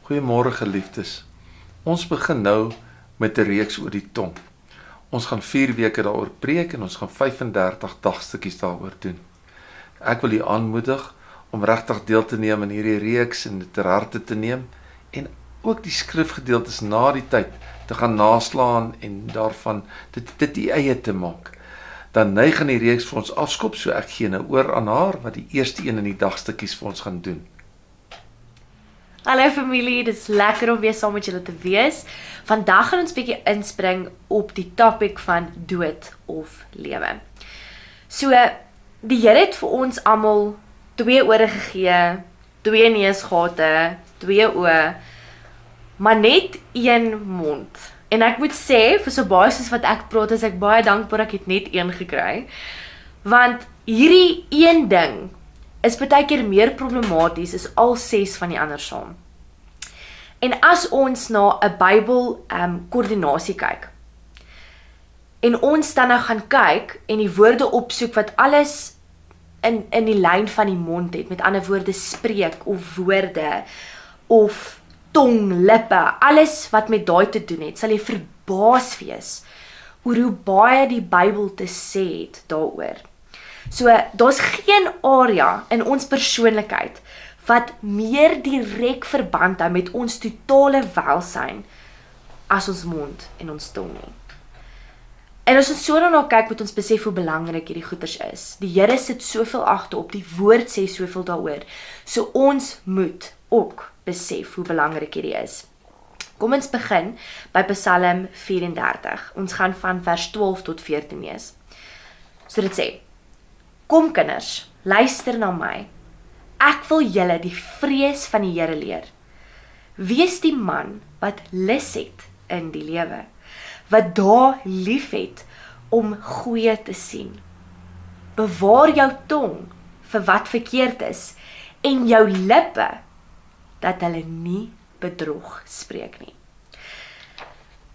Goeiemôre geliefdes. Ons begin nou met 'n reeks oor die tong. Ons gaan 4 weke daaroor preek en ons gaan 35 dagstukkies daaroor doen. Ek wil u aanmoedig om regtig deel te neem in hierdie reeks en dit ter harte te neem en ook die skrifgedeeltes na die tyd te gaan naslaan en daarvan dit die eie te maak. Dan neig aan die reeks vir ons afskop, so ek gee nou oor aan haar wat die eerste een in die dagstukkies vir ons gaan doen. Hallo familie, dit is lekker om weer saam met julle te wees. Vandag gaan ons bietjie inspring op die topic van dood of lewe. So, die Here het vir ons almal 2 ore gegee, 2 neusgate, 2 oë, maar net 1 mond. En ek moet sê, vir so baie soos wat ek praat, is ek baie dankbaar ek het net 1 gekry. Want hierdie 1 ding is baie keer meer problematies as al 6 van die ander saam. En as ons na 'n Bybel koördinasie kyk, en ons dan nou gaan kyk en die woorde opsoek wat alles in die lyn van die mond het, met ander woorde spreek of woorde of tong, lippe, alles wat met daai te doen het, sal jy verbaas wees oor hoe baie die Bybel te sê het daaroor. So, daar's geen area in ons persoonlikheid wat meer direk verband hou met ons totale welsyn as ons mond en ons tong nie. En as ons so daarna kyk, moet ons besef hoe belangrik hierdie goeders is. Die Here sit soveel agter op, die woord sê soveel daaroor. So ons moet ook besef hoe belangrik hierdie is. Kom ons begin by Psalm 34. Ons gaan van vers 12 tot 14 lees. So dit sê: Kom kinders, luister na my. Ek wil julle die vrees van die Here leer. Wees die man wat lus het in die lewe, wat daar lief het om goeie te sien. Bewaar jou tong vir wat verkeerd is en jou lippe dat hulle nie bedrog spreek nie.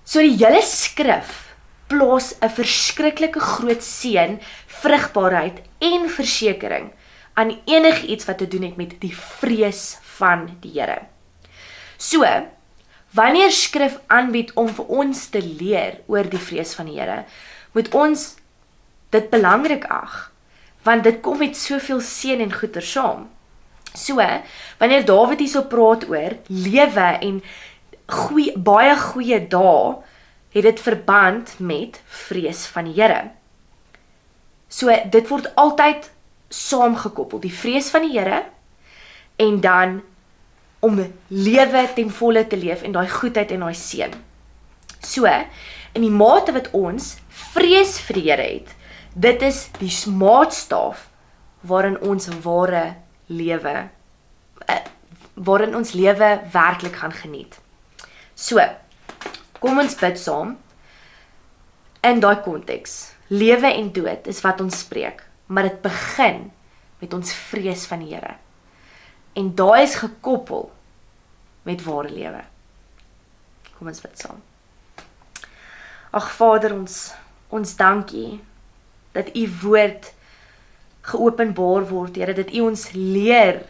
So die hele skrif plaas 'n verskriklike groot seën, vrugbaarheid en versekering aan enigiets wat te doen het met die vrees van die Here. So, wanneer skrif aanbied om vir ons te leer oor die vrees van die Here, moet ons dit belangrik ag, want dit kom met soveel seën en goeder saam. So, wanneer Dawid hierso praat oor lewe en baie goeie dae, het dit verband met vrees van die Here. So, dit word altyd saamgekoppel, die vrees van die Here, en dan om lewe ten volle te leef en daai goedheid en daai seën. So, in die mate wat ons vrees vir die Here het, dit is die maatstaaf waarin ons lewe werklik gaan geniet. So, kom ons bid saam. In daai konteks, lewe en dood is wat ons spreek, maar dit begin met ons vrees van die Here. En daai is gekoppel met ware lewe. Kom ons bid saam. Ag Vader, ons dankie dat u woord geopenbaar word, Here, dat u ons leer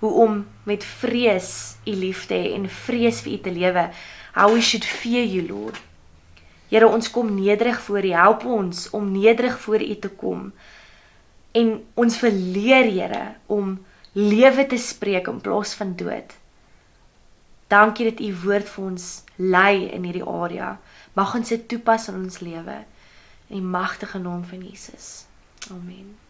hoe om met vrees u lief te hê en vrees vir u te lewe. How we should fear you, Lord. Here, ons kom nederig voor u, help ons om nederig voor u te kom en ons verleer, Here, om lewe te spreek in plaas van dood. Dankie dat u woord vir ons lei in hierdie area. Mag ons dit toepas in ons lewe in die magtige naam van Jesus. Amen.